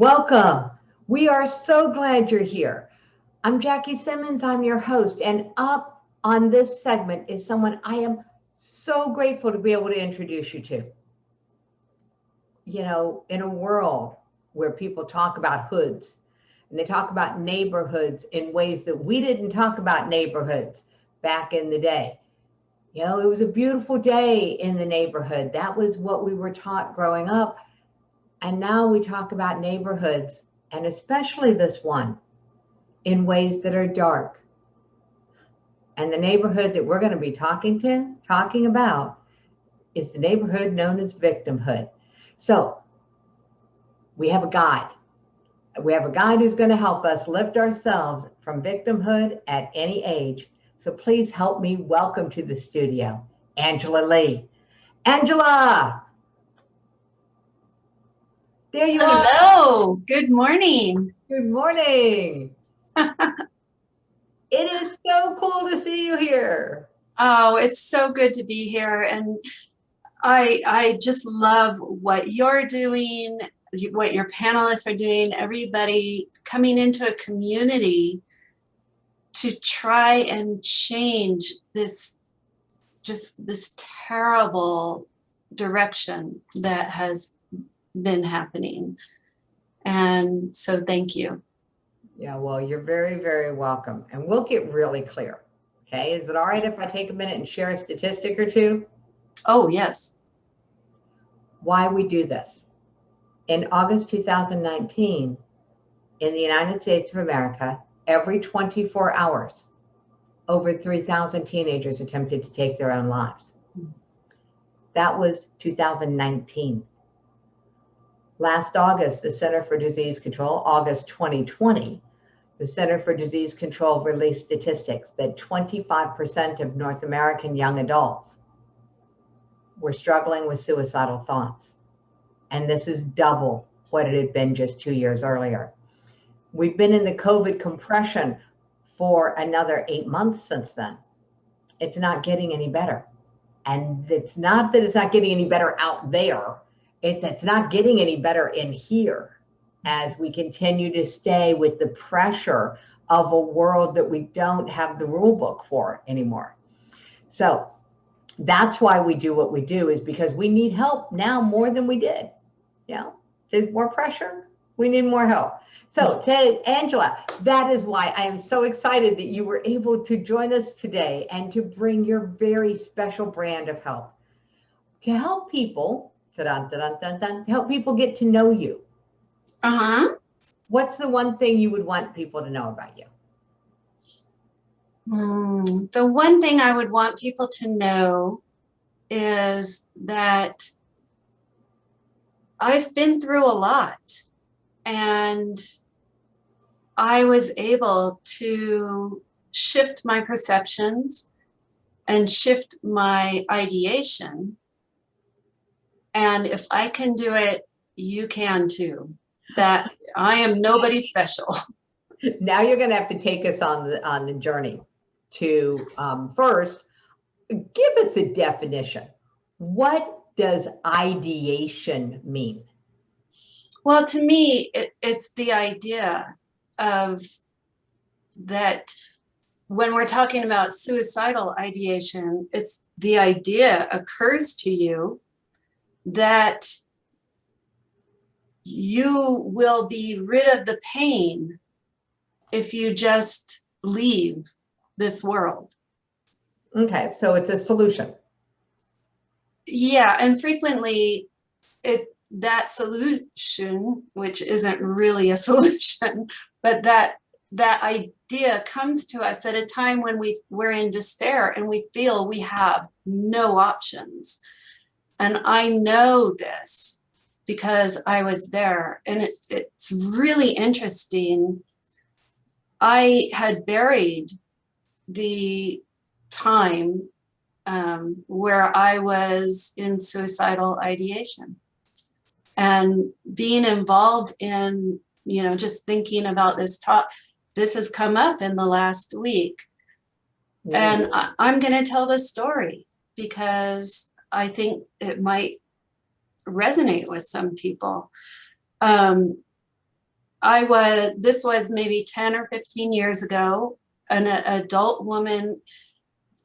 Welcome. We are so glad you're here. I'm Jackie Simmons. I'm your host. And up on this segment is someone I am so grateful to be able to introduce you to. You know, in a world where people talk about hoods and they talk about neighborhoods in ways that we didn't talk about neighborhoods back in the day. You know, it was a beautiful day in the neighborhood. That was what we were taught growing up. And now we talk about neighborhoods, and especially this one, in ways that are dark. And the neighborhood that we're going to be talking about is the neighborhood known as victimhood. So we have a guide. We have a guide who's going to help us lift ourselves from victimhood at any age. So please help me welcome to the studio, Angela Legh. Angela! There you are. Hello. Good morning. Good morning. It is so cool to see you here. Oh, it's so good to be here. And I just love what you're doing, what your panelists are doing, everybody coming into a community to try and change this terrible direction that has been happening. And so thank you. Yeah, well, you're very, very welcome. And we'll get really clear. Okay, is it all right if I take a minute and share a statistic or two? Oh, yes. Why we do this. In August 2019, in the United States of America, every 24 hours, over 3,000 teenagers attempted to take their own lives. That was 2019. Last August, the Center for Disease Control, August 2020, the Center for Disease Control released statistics that 25% of North American young adults were struggling with suicidal thoughts. And this is double what it had been just 2 years earlier. We've been in the COVID compression for another 8 months since then. It's not getting any better. And it's not that it's not getting any better out there. It's not getting any better in here as we continue to stay with the pressure of a world that we don't have the rule book for anymore. So that's why we do what we do, is because we need help now more than we did. You know, there's more pressure. We need more help. So Angela, that is why I am so excited that you were able to join us today and to bring your very special brand of help to help people. To help people get to know you. What's the one thing you would want people to know about you? The one thing I would want people to know is that I've been through a lot, and I was able to shift my perceptions and shift my ideation. And if I can do it, you can too. That I am nobody special. Now you're going to have to take us on the journey to first give us a definition. What does ideation mean? Well, to me, it's the idea of that when we're talking about suicidal ideation, it's the idea occurs to you that you will be rid of the pain if you just leave this world. Okay, so it's a solution. Yeah, and frequently that solution, which isn't really a solution, but that idea comes to us at a time when we're in despair and we feel we have no options. And I know this because I was there, and it's really interesting. I had buried the time where I was in suicidal ideation, and being involved in, just thinking about this talk. This has come up in the last week, and I'm going to tell this story because I think it might resonate with some people. this was maybe 10 or 15 years ago, an adult woman,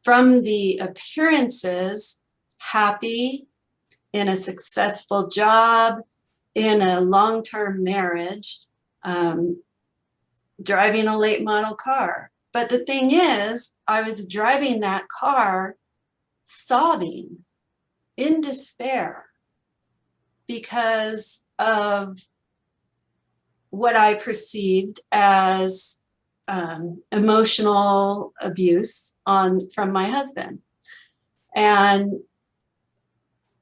from the appearances, happy, in a successful job, in a long-term marriage, driving a late model car. But the thing is, I was driving that car sobbing in despair because of what I perceived as emotional abuse from my husband. And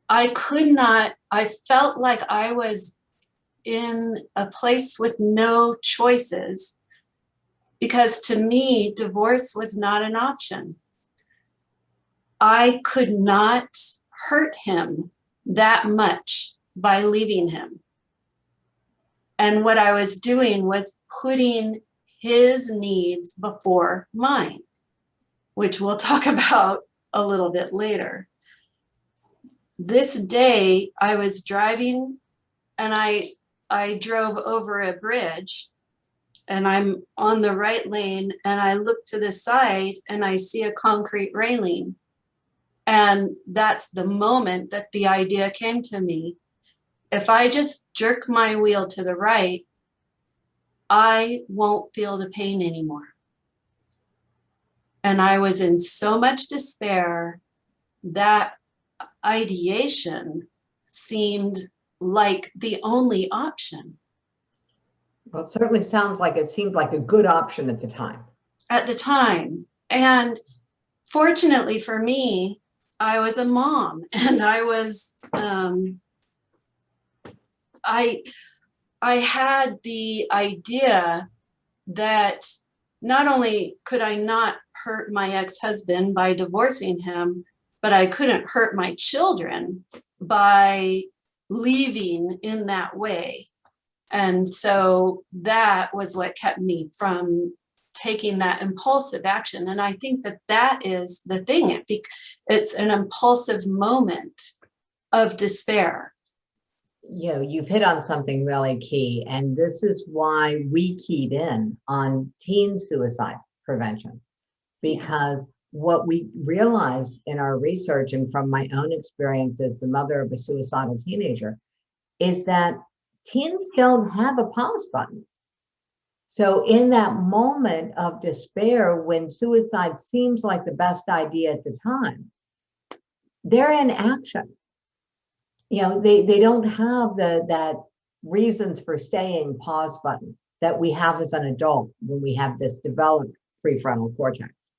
I felt like I was in a place with no choices, because to me, divorce was not an option. I could not hurt him that much by leaving him. And what I was doing was putting his needs before mine, which we'll talk about a little bit later. This day I was driving, and I drove over a bridge, and I'm on the right lane, and I look to the side and I see a concrete railing. And that's the moment that the idea came to me. If I just jerk my wheel to the right, I won't feel the pain anymore. And I was in so much despair that ideation seemed like the only option. Well, it certainly sounds like it seemed like a good option at the time. At the time. And fortunately for me, I was a mom, and I was, I had the idea that not only could I not hurt my ex-husband by divorcing him, but I couldn't hurt my children by leaving in that way. And so that was what kept me from taking that impulsive action. And I think that that is the thing. It's an impulsive moment of despair. You know, you've hit on something really key, and this is why we keyed in on teen suicide prevention, because what we realized in our research and from my own experience as the mother of a suicidal teenager is that teens don't have a pause button. So in that moment of despair, when suicide seems like the best idea at the time, they're in action. You know, they don't have that reasons for staying pause button that we have as an adult when we have this developed prefrontal cortex.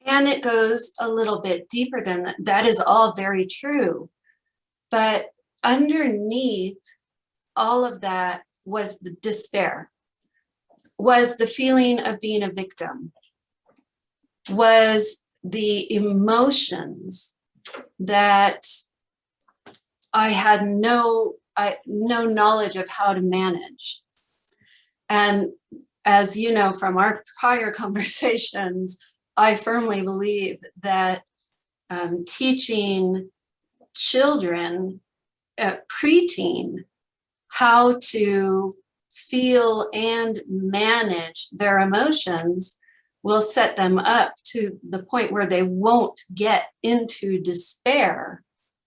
And it goes a little bit deeper than that. That is all very true. But underneath all of that was the despair, was the feeling of being a victim, was the emotions that I had no knowledge of how to manage. And as you know from our prior conversations, I firmly believe that teaching children at preteen how to feel and manage their emotions will set them up to the point where they won't get into despair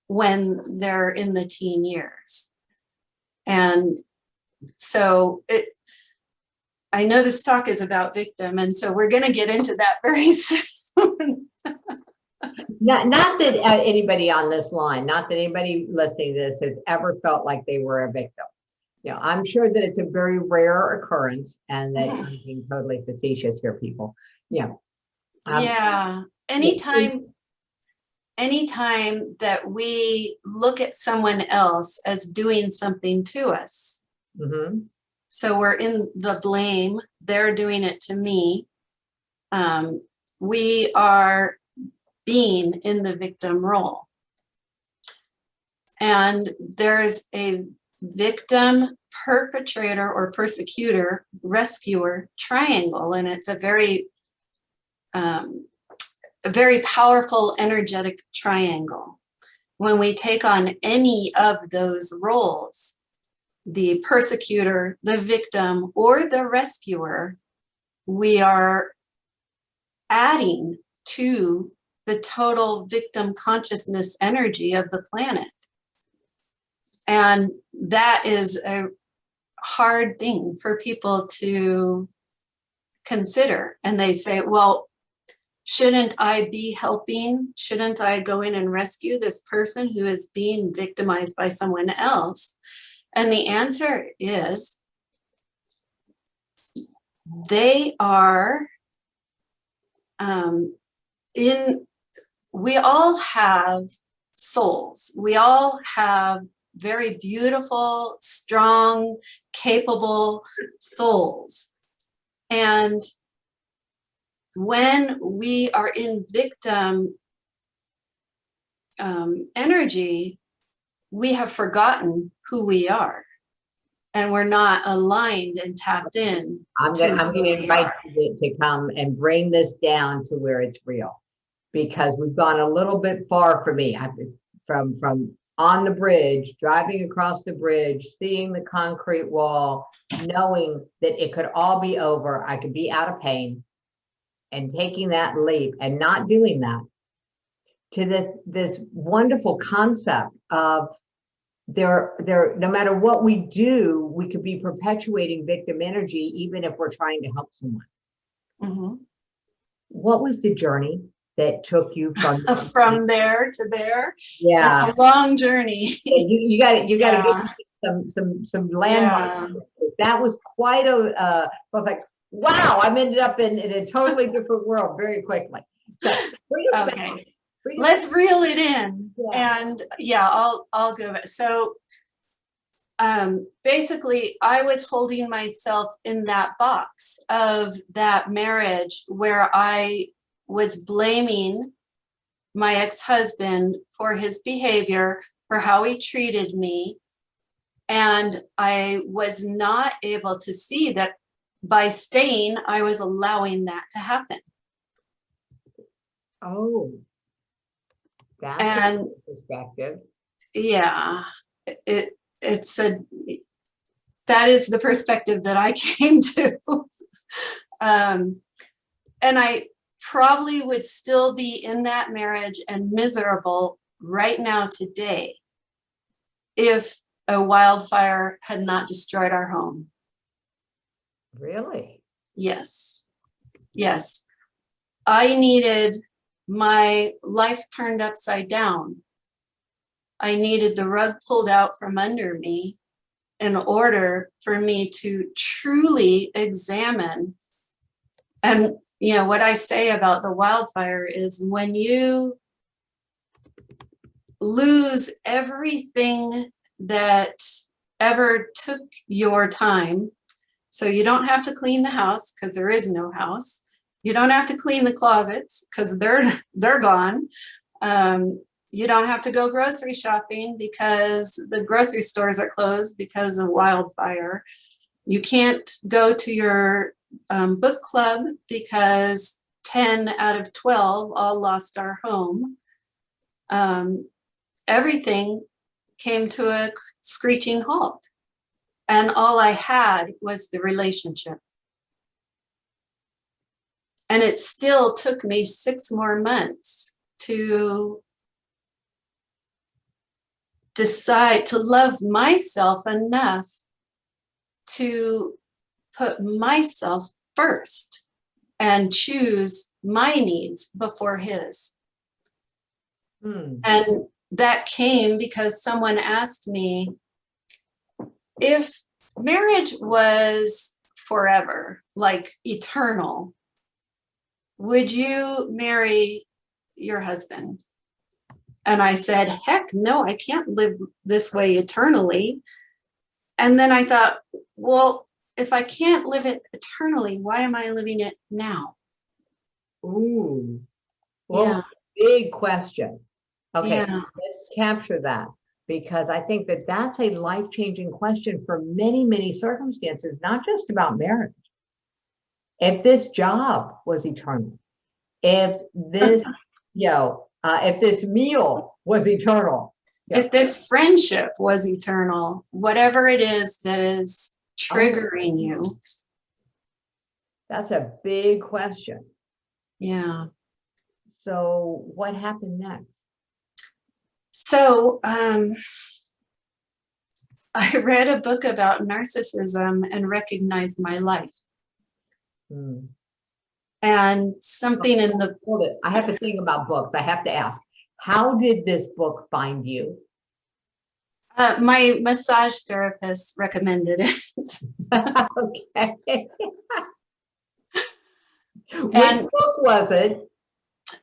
when they're in the teen years. And so I know this talk is about victim, and so we're going to get into that very soon. Not that anybody on this line, not that anybody listening to this has ever felt like they were a victim. You know, I'm sure that it's a very rare occurrence, and that I'm being totally facetious here, people. Yeah. Yeah. Anytime that we look at someone else as doing something to us, so we're in the blame, they're doing it to me, we are being in the victim role. And there's a victim, perpetrator, or persecutor, rescuer triangle, and it's a very powerful energetic triangle. When we take on any of those roles, the persecutor, the victim, or the rescuer, we are adding to the total victim consciousness energy of the planet. And that is a hard thing for people to consider. And they say, well, shouldn't I be helping? Shouldn't I go in and rescue this person who is being victimized by someone else? And the answer is, they are we all have souls. We all have very beautiful, strong, capable souls. And when we are in victim energy, we have forgotten who we are, and we're not aligned and tapped in. I'm gonna invite you to come and bring this down to where it's real, because we've gone a little bit far for me. From on the bridge, driving across the bridge, seeing the concrete wall, knowing that it could all be over, I could be out of pain, and taking that leap and not doing that, to this wonderful concept of there, no matter what we do, we could be perpetuating victim energy, even if we're trying to help someone. Mm-hmm. What was the journey that took you from there to there? Yeah, it's a long journey. you got to give some landmarks. Yeah. That was quite a. I was like, wow, I'm ended up in a totally different world very quickly. So okay. Let's reel it in. Yeah. And yeah, I'll give it. So basically, I was holding myself in that box of that marriage where I was blaming my ex-husband for his behavior, for how he treated me. And I was not able to see that by staying, I was allowing that to happen. Oh. That's a perspective. Yeah, that is the perspective that I came to. And I probably would still be in that marriage and miserable right now today if a wildfire had not destroyed our home. Really? Yes. Yes. I needed my life turned upside down. I needed the rug pulled out from under me in order for me to truly examine. And you know what I say about the wildfire is, when you lose everything that ever took your time, so you don't have to clean the house because there is no house. You don't have to clean the closets because they're gone. You don't have to go grocery shopping because the grocery stores are closed because of wildfire. You can't go to your book club because 10 out of 12 all lost our home. Everything came to a screeching halt. And all I had was the relationship. And it still took me 6 more months to decide to love myself enough to put myself first and choose my needs before his. And that came because someone asked me, if marriage was forever, like eternal, would you marry your husband? And I said, heck no, I can't live this way eternally. And then I thought, well, if I can't live it eternally, why am I living it now? Ooh, well, yeah. Big question. Okay, yeah. Let's capture that, because I think that that's a life-changing question for many, many circumstances, not just about marriage. If this job was eternal, if this, if this meal was eternal, Yeah. If this friendship was eternal, whatever it is that is triggering you. That's a big question. Yeah. So what happened next? So I read a book about narcissism and recognized my life. And something in the... Hold it. I have to think about books. I have to ask, how did this book find you? My massage therapist recommended it. Okay. Which book was it?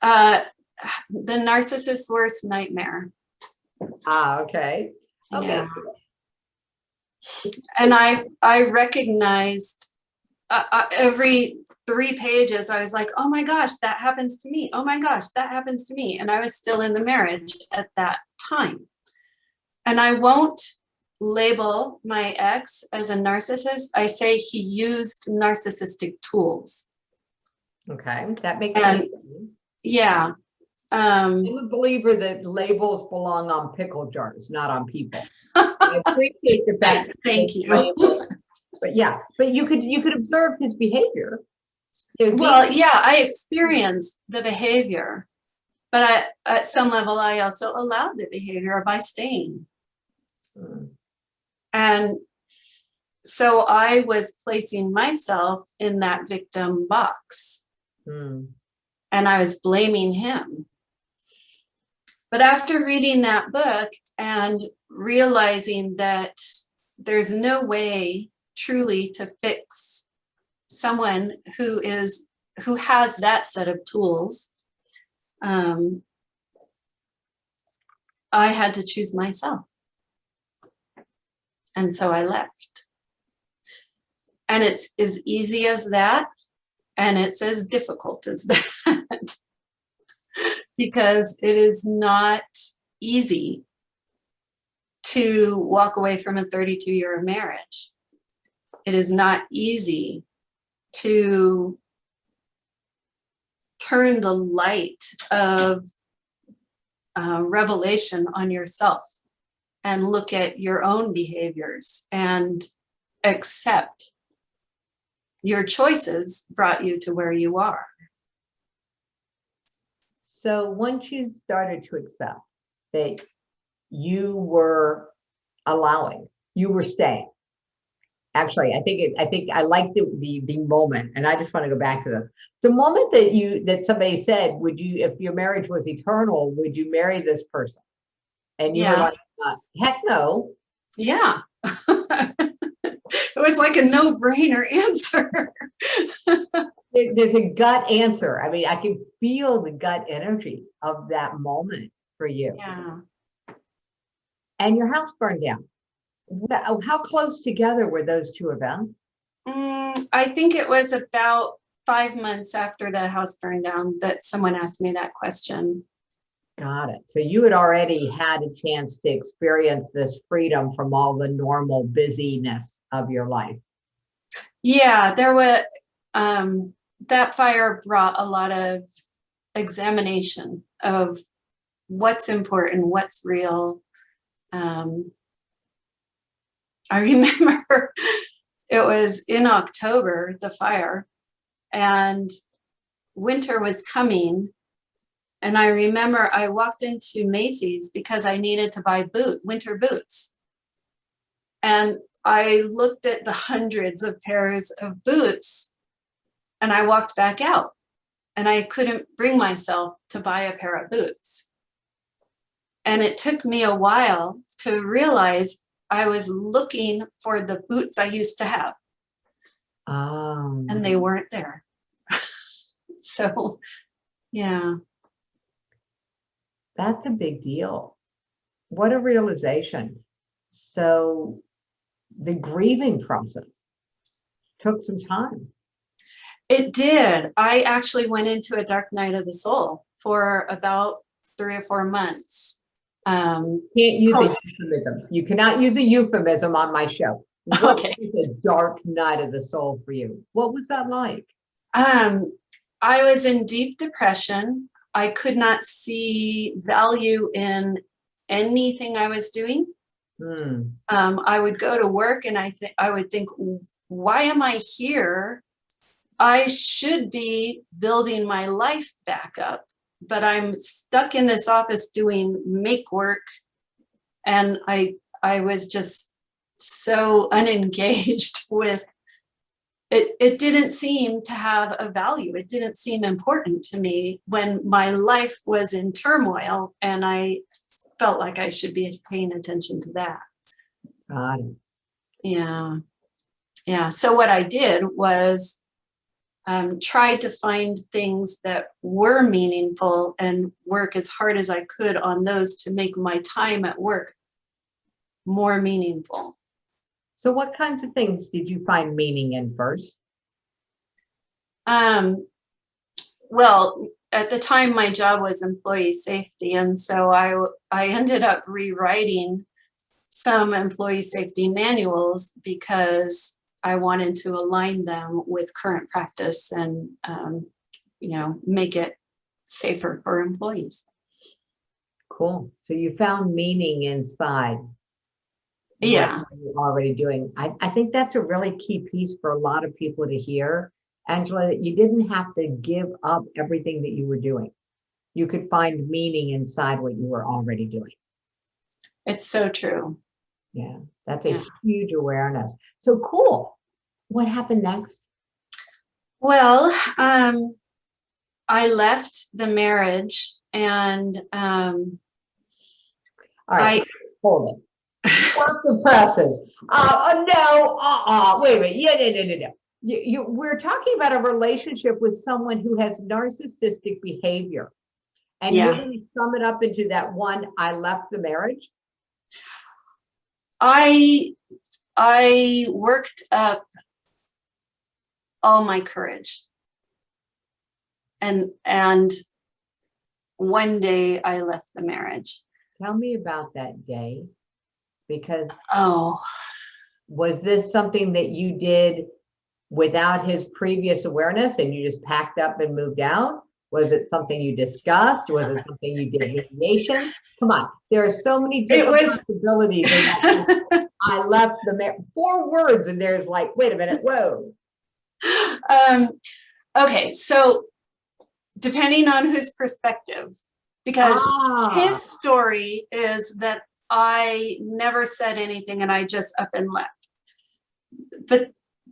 The Narcissist's Worst Nightmare. Okay. Okay. Yeah. And I recognized every 3 pages, I was like, oh my gosh, that happens to me. Oh my gosh, that happens to me. And I was still in the marriage at that time. And I won't label my ex as a narcissist. I say he used narcissistic tools. Okay, that makes sense. Yeah. I'm a believer that labels belong on pickle jars, not on people. I appreciate the fact. Thank you. But yeah, but you could observe his behavior. Well, yeah, I experienced the behavior, but at some level, I also allowed the behavior by staying. And so I was placing myself in that victim box. And I was blaming him. But after reading that book and realizing that there's no way truly to fix someone who has that set of tools, I had to choose myself. And so I left. And it's as easy as that, and it's as difficult as that. Because it is not easy to walk away from a 32-year marriage. It is not easy to turn the light of revelation on yourself and look at your own behaviors and accept your choices brought you to where you are. So once you started to accept that you were allowing, you were staying. Actually, I think I like the moment, and I just want to go back to this. The moment that somebody said, would you, if your marriage was eternal, would you marry this person? And you were like, heck no. Yeah. It was like a no-brainer answer. There's a gut answer. I mean, I can feel the gut energy of that moment for you. Yeah. And your house burned down. How close together were those two events? I think it was about 5 months after the house burned down that someone asked me that question. Got it. So you had already had a chance to experience this freedom from all the normal busyness of your life. Yeah, there was, that fire brought a lot of examination of what's important, what's real. I remember it was in October, the fire, and winter was coming. And I remember I walked into Macy's because I needed to buy winter boots. And I looked at the hundreds of pairs of boots and I walked back out and I couldn't bring myself to buy a pair of boots. And it took me a while to realize I was looking for the boots I used to have. And they weren't there. So, yeah. That's a big deal. What a realization. So the grieving process took some time. It did. I actually went into a dark night of the soul for about 3 or 4 months. Can't use a euphemism. You cannot use a euphemism on my show. What Okay. was a dark night of the soul for you? What was that like? I was in deep depression. I could not see value in anything I was doing. I would go to work and I would think, why am I here? I should be building my life back up, but I'm stuck in this office doing make work. And I was just so unengaged with it. It didn't seem to have a value. It didn't seem important to me when my life was in turmoil, and I felt like I should be paying attention to that. Got it. Yeah. Yeah. So what I did was tried to find things that were meaningful and work as hard as I could on those to make my time at work more meaningful. So what kinds of things did you find meaning in first? Well, at the time my job was employee safety. And so I ended up rewriting some employee safety manuals because I wanted to align them with current practice and, make it safer for employees. Cool. So you found meaning inside. Yeah. What you're already doing. I think that's a really key piece for a lot of people to hear, Angela, that you didn't have to give up everything that you were doing. You could find meaning inside what you were already doing. It's so true. Yeah, that's a huge awareness. So cool. What happened next? Well, I left the marriage and all right, hold it. Stop the presses. No, wait a minute. Yeah, no. We're talking about a relationship with someone who has narcissistic behavior. And you're going to sum it up into that one, I left the marriage? I worked up all my courage. And one day I left the marriage. Tell me about that day, because was this something that you did without his previous awareness and you just packed up and moved out? Was it something you discussed? Was it something you did mediation? Come on, there are so many different possibilities. I left the marriage. 4 words, and there's like, wait a minute, whoa. Okay, so depending on whose perspective, because his story is that I never said anything and I just up and left.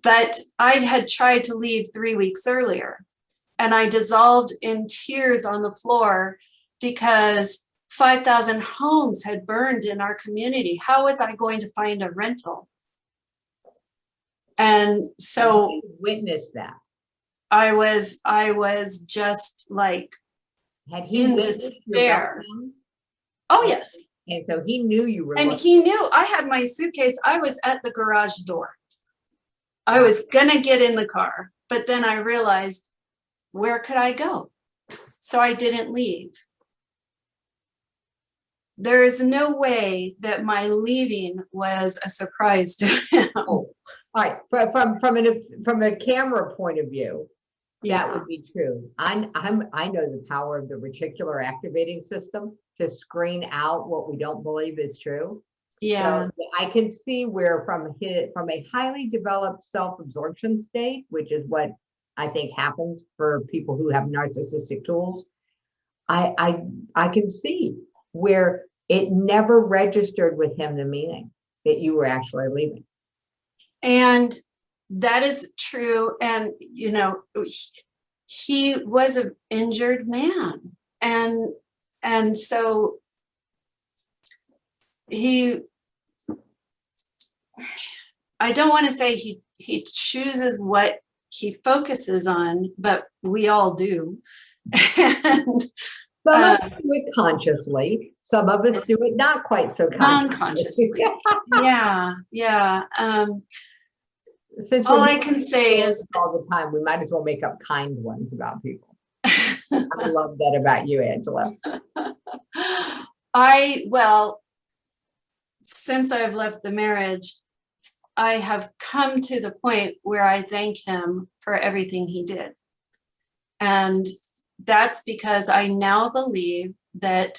But I had tried to leave 3 weeks earlier, and I dissolved in tears on the floor because 5,000 homes had burned in our community. How was I going to find a rental? And so you witnessed that. I was just like, had he in despair. Oh, yes. And so he knew you were. And he knew. I had my suitcase. I was at the garage door. I was gonna get in the car, but then I realized, where could I go? So I didn't leave. There is no way that my leaving was a surprise to him. Oh, all right, from a camera point of view, that would be true. I know the power of the reticular activating system to screen out what we don't believe is true. Yeah. So I can see where from a highly developed self-absorption state, which is what I think happens for people who have narcissistic tools, I can see where it never registered with him the meaning that you were actually leaving. And that is true. And, you know, he was an injured man. And so I don't want to say he chooses what he focuses on, but we all do. And some of us do it consciously. Some of us do it not quite so non-consciously. Yeah. Since all I can say is all the time, we might as well make up kind ones about people. I love that about you, Angela. Since I've left the marriage, I have come to the point where I thank him for everything he did. And that's because I now believe that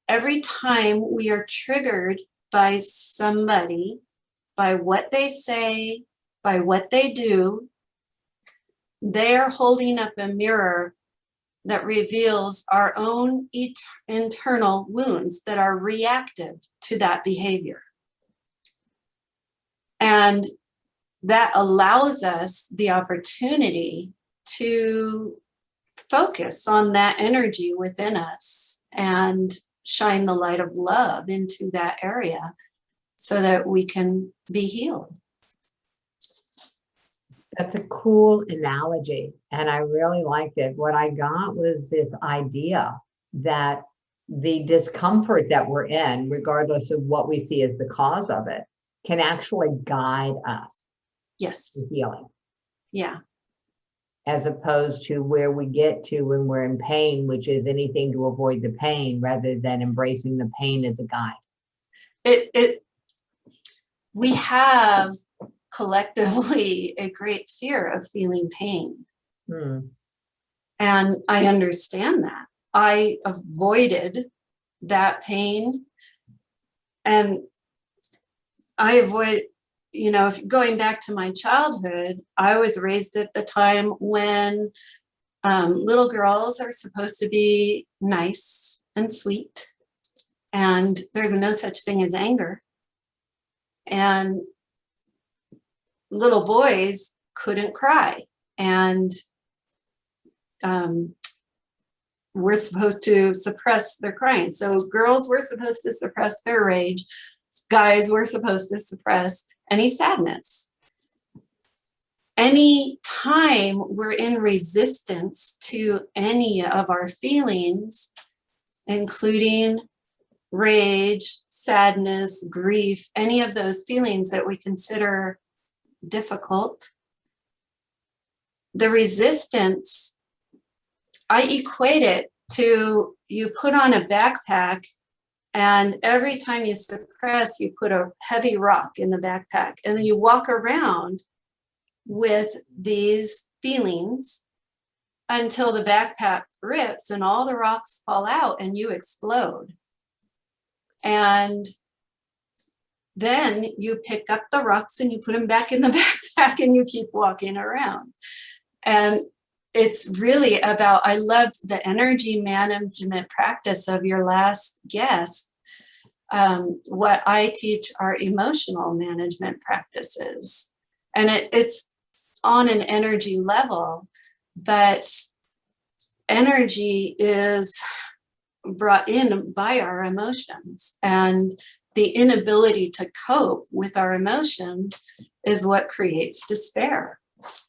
every time we are triggered by somebody, by what they say, by what they do, they're holding up a mirror that reveals our own internal wounds that are reactive to that behavior. And that allows us the opportunity to focus on that energy within us and shine the light of love into that area so that we can be healed. That's a cool analogy, and I really liked it. What I got was this idea that the discomfort that we're in, regardless of what we see as the cause of it, can actually guide us Yes. to healing. Yeah. As opposed to where we get to when we're in pain, which is anything to avoid the pain rather than embracing the pain as a guide. We have collectively a great fear of feeling pain. And I understand that. I avoided that pain, and I avoid, going back to my childhood, I was raised at the time when little girls are supposed to be nice and sweet, and there's no such thing as anger. And little boys couldn't cry, and we're supposed to suppress their crying. So girls were supposed to suppress their rage. Guys were supposed to suppress any sadness. Any time we're in resistance to any of our feelings, including rage, sadness, grief, any of those feelings that we consider difficult, the resistance, I equate it to you put on a backpack, and every time you suppress, you put a heavy rock in the backpack, and then you walk around with these feelings until the backpack rips and all the rocks fall out and you explode. And then you pick up the rocks and you put them back in the backpack and you keep walking around. And it's really about, I loved the energy management practice of your last guest. What I teach are emotional management practices. And it's on an energy level, but energy is brought in by our emotions, and the inability to cope with our emotions is what creates despair. It's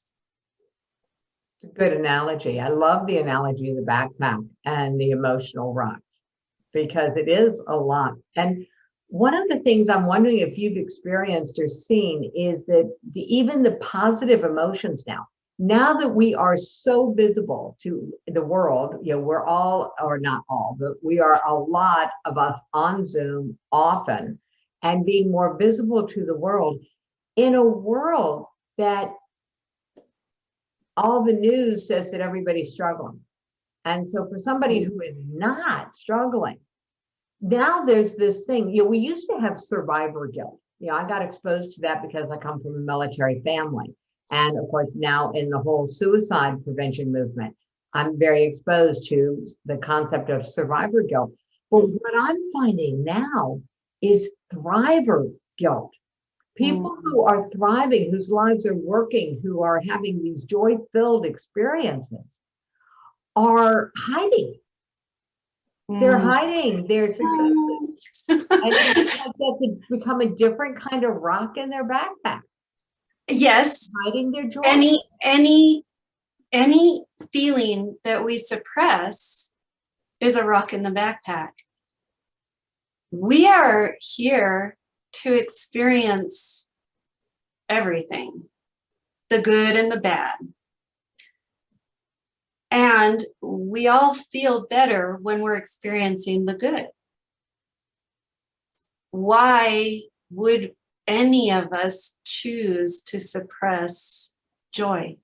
a good analogy. I love the analogy of the backpack and the emotional rocks, because it is a lot. And one of the things I'm wondering if you've experienced or seen is that even the positive emotions now that we are so visible to the world, we're all, or not all, but we are a lot of us on Zoom often and being more visible to the world in a world that all the news says that everybody's struggling. And so for somebody who is not struggling, now there's this thing, we used to have survivor guilt. I got exposed to that because I come from a military family. And of course, now in the whole suicide prevention movement, I'm very exposed to the concept of survivor guilt. But what I'm finding now is thriver guilt. People who are thriving, whose lives are working, who are having these joy-filled experiences are hiding. They're hiding their successes. And that's become a different kind of rock in their backpack. Yes. Hiding their joy. Any feeling that we suppress is a rock in the backpack. We are here to experience everything, the good and the bad. And we all feel better when we're experiencing the good. Why would any of us choose to suppress joy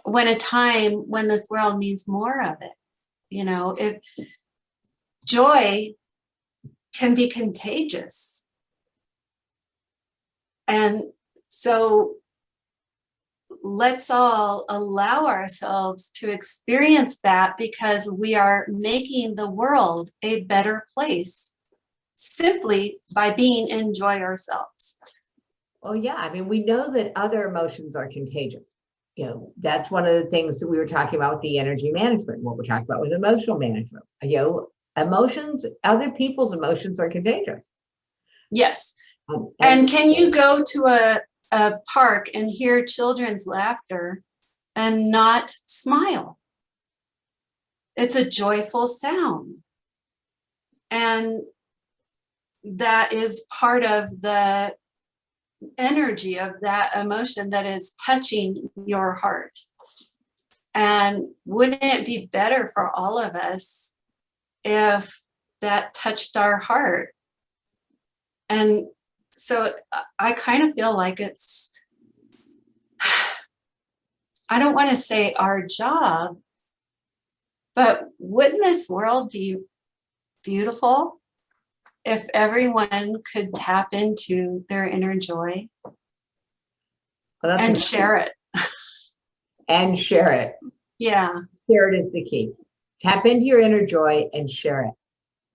when a time when this world needs more of it? joy can be contagious. And so let's all allow ourselves to experience that, because we are making the world a better place simply by being in joy ourselves. Well, yeah, I mean, we know that other emotions are contagious. You know, that's one of the things that we were talking about with the energy management, what we're talking about with emotional management. You know, emotions, other people's emotions are contagious. Yes. And can you go to a park and hear children's laughter and not smile? It's a joyful sound. And that is part of the energy of that emotion that is touching your heart. And wouldn't it be better for all of us if that touched our heart? And so I kind of feel like it's, I don't want to say our job, but wouldn't this world be beautiful if everyone could tap into their inner joy and share it? And share it. Yeah. Share it is the key. Tap into your inner joy and share it.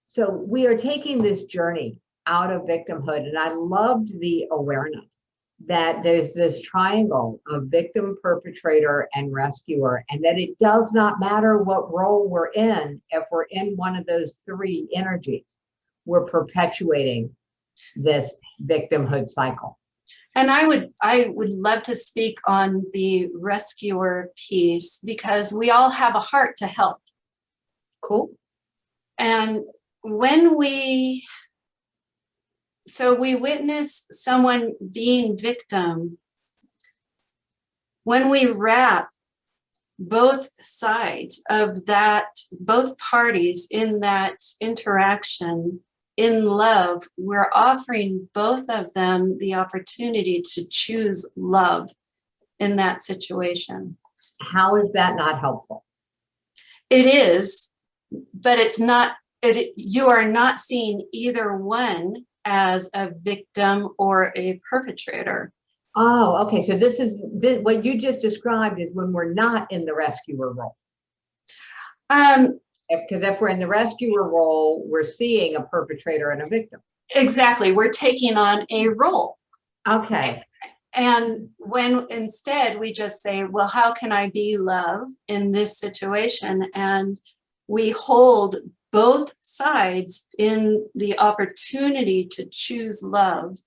So we are taking this journey out of victimhood, and I loved the awareness that there's this triangle of victim, perpetrator, and rescuer, and that it does not matter what role we're in. If we're in one of those three energies, we're perpetuating this victimhood cycle. And I would love to speak on the rescuer piece, because we all have a heart to help. Cool. And when we witness someone being victim, when we wrap both sides of that, both parties in that interaction in love, we're offering both of them the opportunity to choose love in that situation. How is that not helpful? It is, but it's not, you are not seeing either one as a victim or a perpetrator. Oh, okay. So this is what you just described is when we're not in the rescuer role. Because if we're in the rescuer role, we're seeing a perpetrator and a victim. Exactly. We're taking on a role. Okay. And when instead we just say, well, how can I be love in this situation? And we hold both sides in the opportunity to choose love,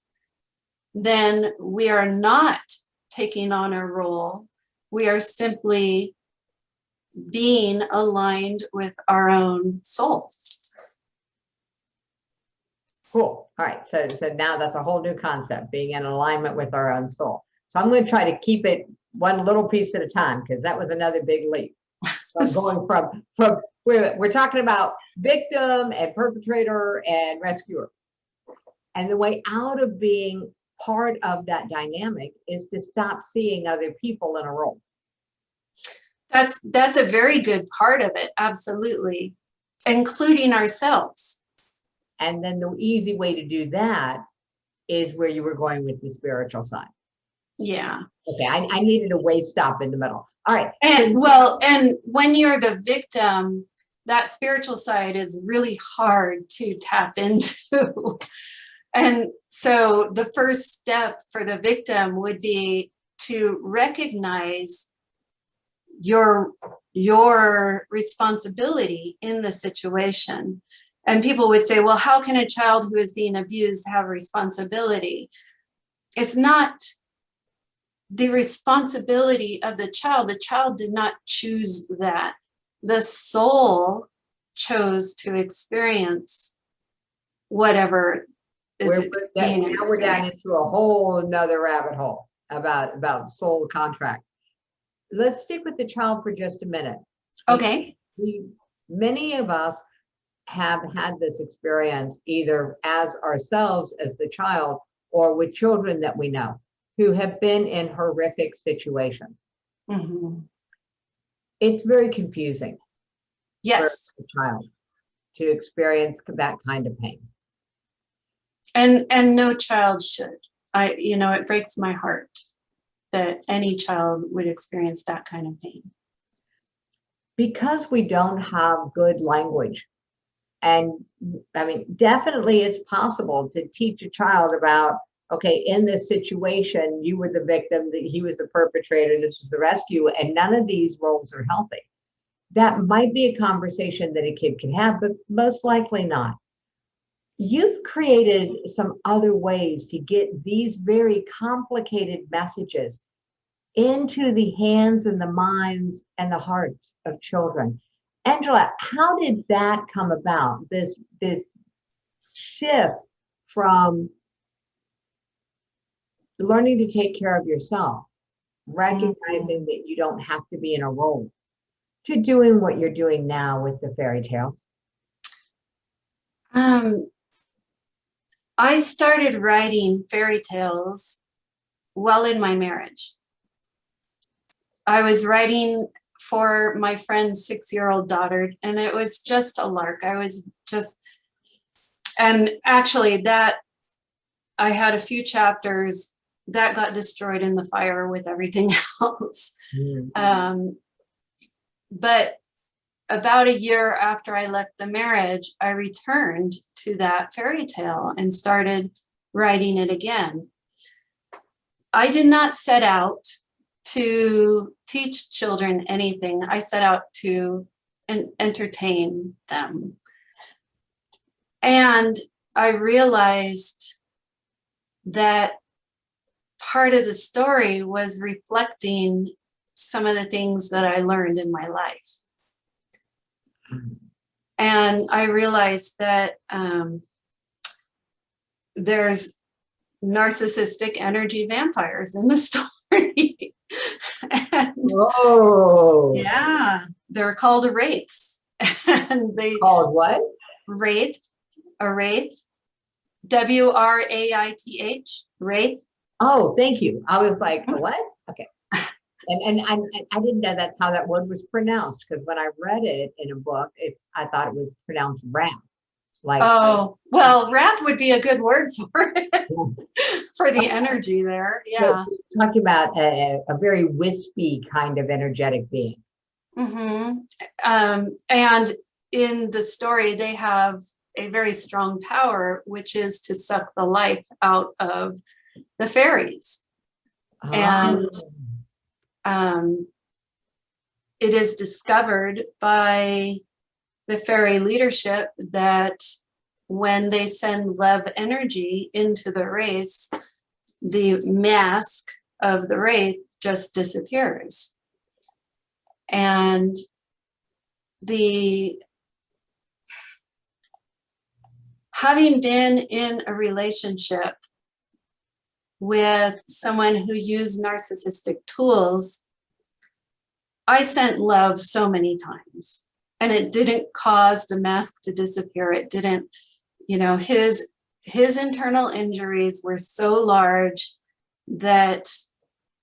then we are not taking on a role. We are simply being aligned with our own soul. Cool. All right. So now that's a whole new concept, being in alignment with our own soul. So I'm going to try to keep it one little piece at a time, because that was another big leap. So I'm going from we're talking about victim and perpetrator and rescuer. And the way out of being part of that dynamic is to stop seeing other people in a role. That's a very good part of it. Absolutely. Including ourselves. And then the easy way to do that is where you were going with the spiritual side. Yeah. Okay. I needed a way stop in the middle. All right. And and when you're the victim, that spiritual side is really hard to tap into. And so the first step for the victim would be to recognize your responsibility in the situation. And people would say, well, how can a child who is being abused have responsibility? It's not the responsibility of the child. The child did not choose that. The soul chose to experience whatever is being experienced. Now we're down into a whole nother rabbit hole about soul contracts. Let's stick with the child for just a minute. Okay. Many of us have had this experience either as ourselves as the child or with children that we know who have been in horrific situations. Mm-hmm. It's very confusing. Yes. For a child to experience that kind of pain. And no child should. It breaks my heart that any child would experience that kind of pain. Because we don't have good language. And I mean, definitely it's possible to teach a child about, okay, in this situation, you were the victim, that he was the perpetrator, this was the rescue, and none of these roles are healthy. That might be a conversation that a kid can have, but most likely not. You've created some other ways to get these very complicated messages into the hands and the minds and the hearts of children. Angela, how did that come about? This shift from learning to take care of yourself, recognizing that you don't have to be in a role, to doing what you're doing now with the fairy tales? I started writing fairy tales while in my marriage. I was writing for my friend's 6-year-old daughter, and it was just a lark. And actually that I had a few chapters that got destroyed in the fire with everything else. But about a year after I left the marriage, I returned to that fairy tale and started writing it again. I did not set out to teach children anything. I set out to entertain them. And I realized that part of the story was reflecting some of the things that I learned in my life. And I realized that there's narcissistic energy vampires in the story. Whoa. Yeah, they're called wraiths. And they called what? Wraith, a wraith, W-R-A-I-T-H, wraith. Oh, thank you. I was like, what? Okay. And I didn't know that's how that word was pronounced, because when I read it in a book, I thought it was pronounced wrath. Like, oh, well, wrath would be a good word for it, for the energy there. Yeah. So talking about a very wispy kind of energetic being. Mm-hmm. And in the story, they have a very strong power, which is to suck the life out of the fairies. Oh. And it is discovered by the fairy leadership that when they send love energy into the wraiths, the mask of the wraith just disappears. And having been in a relationship with someone who used narcissistic tools, I sent love so many times, and it didn't cause the mask to disappear. It didn't, his internal injuries were so large that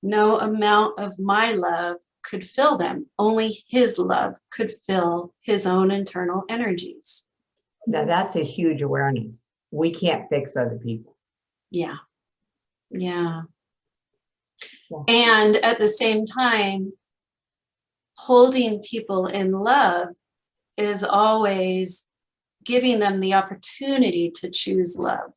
no amount of my love could fill them. Only his love could fill his own internal energies. Now that's a huge awareness. We can't fix other people. Yeah. And at the same time, holding people in love is always giving them the opportunity to choose love.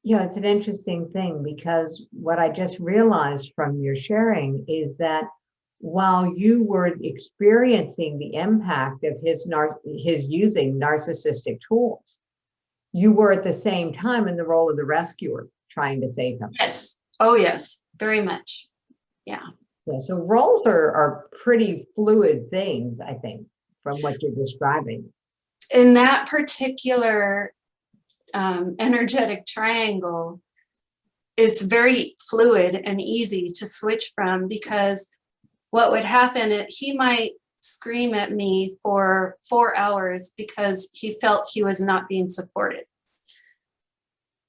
It's an interesting thing, because what I just realized from your sharing is that while you were experiencing the impact of his using narcissistic tools, you were at the same time in the role of the rescuer, trying to save him. Yes. Oh, yes. Very much. Yeah. So roles are pretty fluid things, I think, from what you're describing. In that particular energetic triangle, it's very fluid and easy to switch from, because what would happen, he might scream at me for 4 hours because he felt he was not being supported.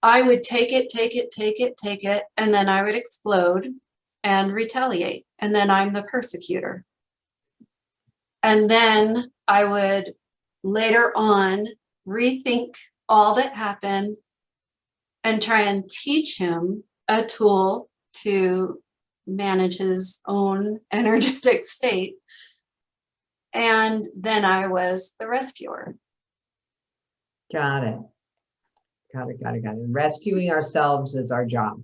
I would take it, and then I would explode and retaliate. And then I'm the persecutor. And then I would later on rethink all that happened and try and teach him a tool to manage his own energetic state. And then I was the rescuer. Got it. Got it. Rescuing ourselves is our job.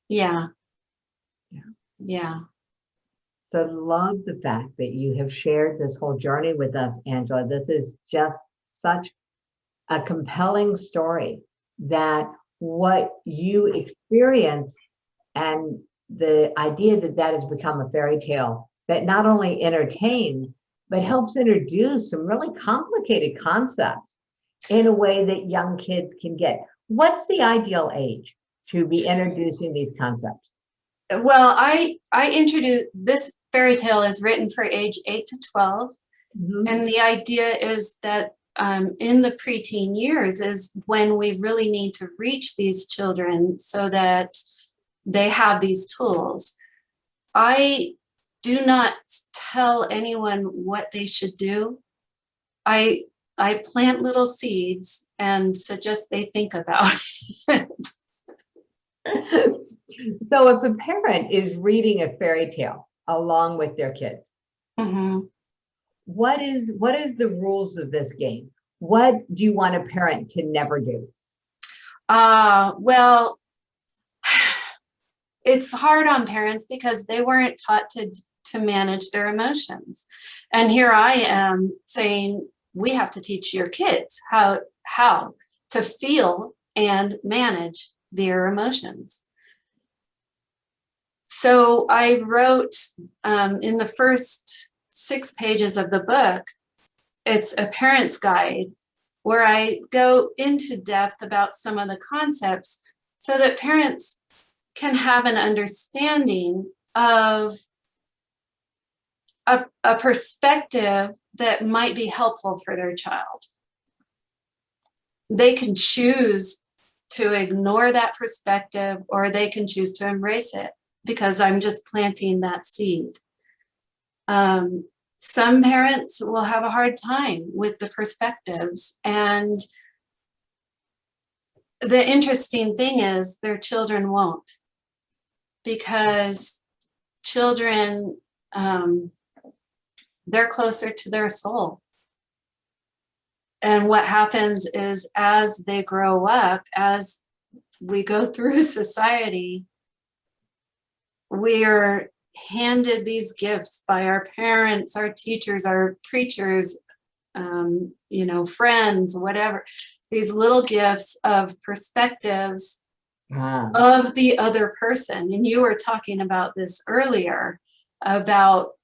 Yeah. Yeah. Yeah. So love the fact that you have shared this whole journey with us, Angela. This is just such a compelling story, that what you experience and the idea that that has become a fairy tale that not only entertains, but helps introduce some really complicated concepts in a way that young kids can get. What's the ideal age to be introducing these concepts? Well, I introduced this fairy tale is written for age 8 to 12. Mhm. And the idea is that in the preteen years is when we really need to reach these children so that they have these tools. I do not tell anyone what they should do. I plant little seeds and suggest they think about it. So if a parent is reading a fairy tale along with their kids, Mhm. what is the rules of this game? What do you want a parent to never do? Well, it's hard on parents because they weren't taught to manage their emotions. And here I am saying, we have to teach your kids how to feel and manage their emotions. So I wrote in the first 6 pages of the book, it's a parent's guide where I go into depth about some of the concepts so that parents can have an understanding of a perspective that might be helpful for their child. They can choose to ignore that perspective, or they can choose to embrace it, because I'm just planting that seed. Some parents will have a hard time with the perspectives, and the interesting thing is their children won't, because children, they're closer to their soul. And what happens is as they grow up, as we go through society, we are handed these gifts by our parents, our teachers, our preachers, friends, whatever, these little gifts of perspectives of the other person. And you were talking about this earlier about,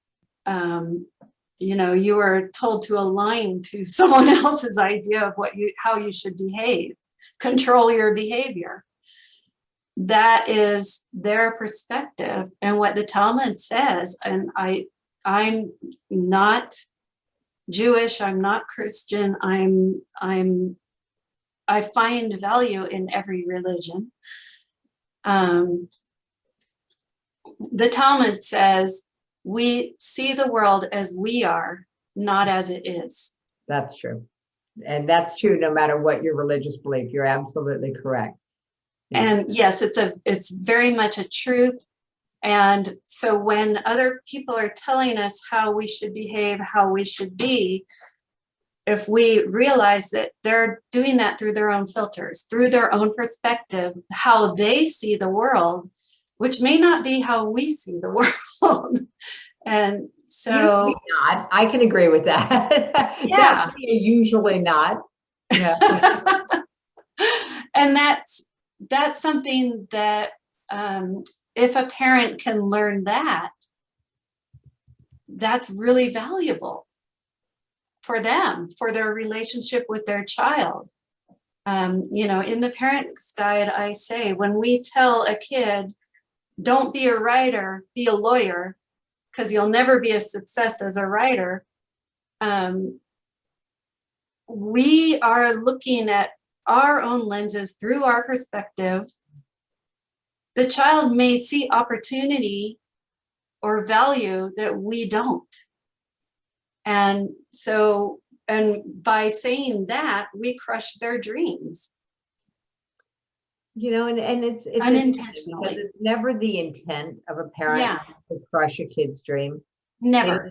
you were told to align to someone else's idea of how you should behave, control your behavior. That is their perspective and what the Talmud says. And I'm not Jewish, I'm not Christian, I find value in every religion. The Talmud says we see the world as we are, not as it is. That's true. And that's true no matter what your religious belief. You're absolutely correct. And yes, it's very much a truth. And so when other people are telling us how we should behave, how we should be, if we realize that they're doing that through their own filters, through their own perspective, how they see the world, which may not be how we see the world. And so usually not. I can agree with that. Yeah. Usually not. Yeah. And that's something that if a parent can learn that, that's really valuable for them, for their relationship with their child. In the parent's guide, I say, when we tell a kid, don't be a writer, be a lawyer, because you'll never be a success as a writer, we are looking at our own lenses through our perspective. The child may see opportunity or value that we don't. And so And by saying that, we crush their dreams. You know, and it's Unintentionally. because it's never the intent of a parent Yeah. to crush a kid's dream. Never.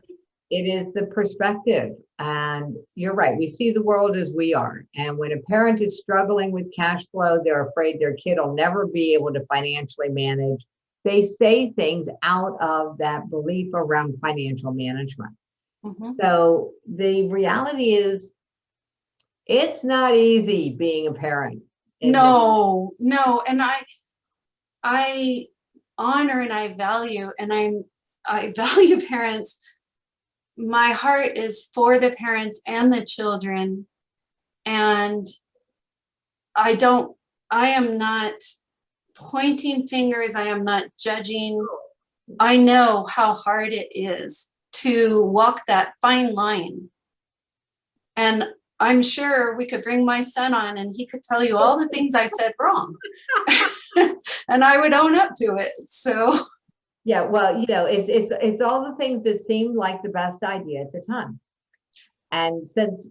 It is the perspective. And you're right. We see the world as we are. And when a parent is struggling with cash flow, they're afraid their kid will never be able to financially manage. They say things out of that belief around financial management. Mhm. So the reality is, it's not easy being a parent. No. And I honor and I value, and I value parents. My heart is for the parents and the children. And I am not pointing fingers. I am not judging. I know how hard it is to walk that fine line. And I'm sure we could bring my son on and he could tell you all the things I said wrong. And I would own up to it. So yeah, well, it's all the things that seemed like the best idea at the time. And since,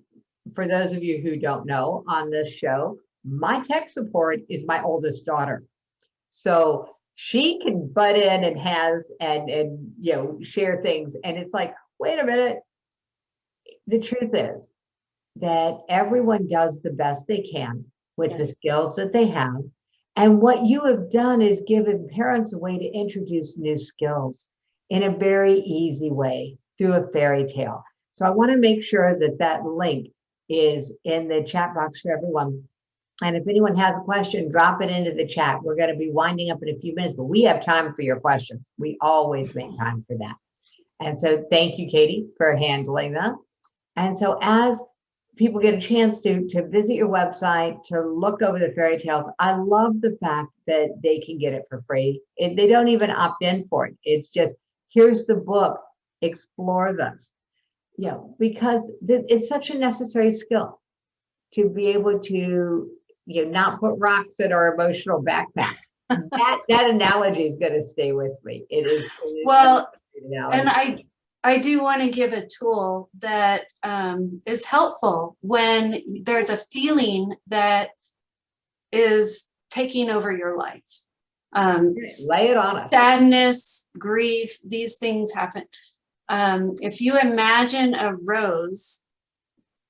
for those of you who don't know, on this show, my tech support is my oldest daughter. So she can butt in and share things. And it's like, wait a minute. The truth is that everyone does the best they can with the skills that they have. And what you have done is given parents a way to introduce new skills in a very easy way through a fairy tale. So I want to make sure that that link is in the chat box for everyone. And if anyone has a question, drop it into the chat. We're going to be winding up in a few minutes, but we have time for your questions. We always make time for that. And so thank you, Katie, for handling that. And so as people get a chance to visit your website, to look over the fairy tales, I love the fact that they can get it for free. They don't even opt in for it. It's just, here's the book, explore this. Because it's such a necessary skill to be able to, not put rocks in our emotional backpack. that analogy is going to stay with me. It is well, and I do want to give a tool that is helpful when there's a feeling that is taking over your life. Lay it on us. Sadness, grief, these things happen. If you imagine a rose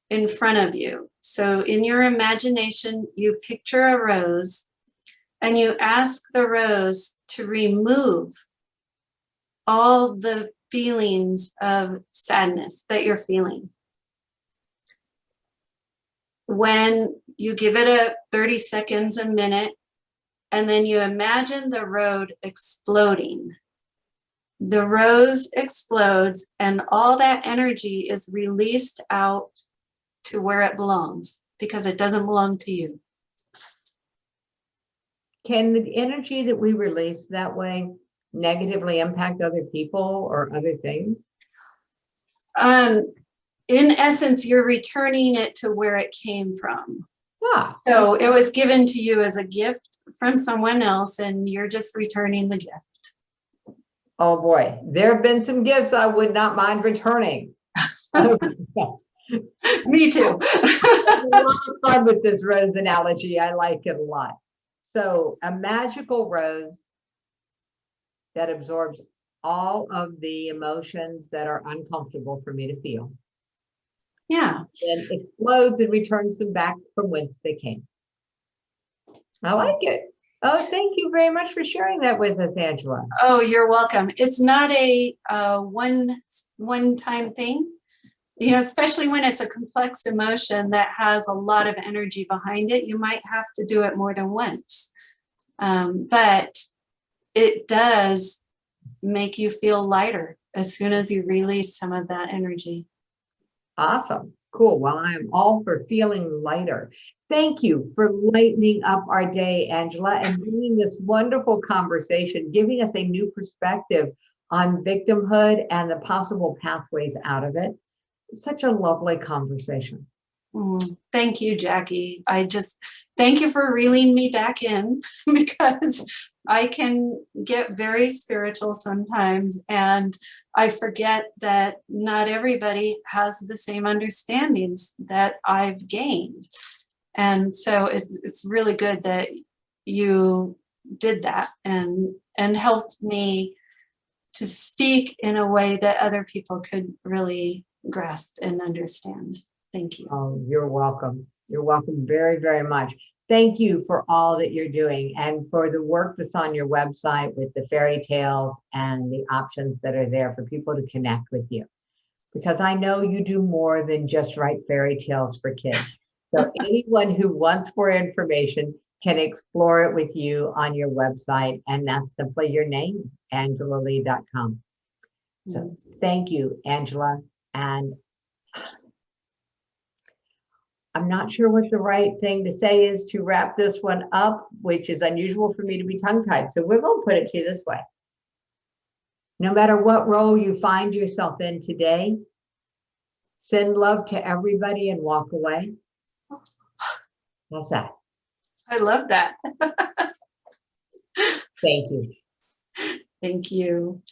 in front of you, so in your imagination, you picture a rose and you ask the rose to remove all the feelings of sadness that you're feeling. When you give it a 30 seconds, a minute, and then you imagine the road exploding. The rose explodes and all that energy is released out to where it belongs because it doesn't belong to you. Can the energy that we release that way negatively impact other people or other things? In essence, you're returning it to where it came from. So Okay. it was given to you as a gift from someone else, and you're just returning the gift. Oh boy, there have been some gifts I would not mind returning. Me too. A lot of fun with this rose analogy. I like it a lot. So a magical rose that absorbs all of the emotions that are uncomfortable for me to feel. Yeah. Then explodes and returns them back from whence they came. I like it. Oh, thank you very much for sharing that with us, Angela. Oh, you're welcome. It's not a one-time thing, especially when it's a complex emotion that has a lot of energy behind it. You might have to do it more than once, but it does make you feel lighter as soon as you release some of that energy. Awesome. Cool. Well, I am all for feeling lighter. Thank you for lightening up our day, Angela, and bringing this wonderful conversation, giving us a new perspective on victimhood and the possible pathways out of it. Such a lovely conversation. Thank you, Jackie. Thank you for reeling me back in because I can get very spiritual sometimes, and I forget that not everybody has the same understandings that I've gained. And so it's really good that you did that and helped me to speak in a way that other people could really grasp and understand. Thank you. Oh, you're welcome. You're welcome very, very much. Thank you for all that you're doing and for the work that's on your website with the fairy tales and the options that are there for people to connect with you. Because I know you do more than just write fairy tales for kids. So anyone who wants more information can explore it with you on your website, and that's simply your name, angelalegh.com. So thank you, Angela. And I'm not sure what the right thing to say is to wrap this one up, which is unusual for me to be tongue-tied. So we're going to put it to you this way. No matter what role you find yourself in today, send love to everybody and walk away. How's that? I love that. Thank you. Thank you.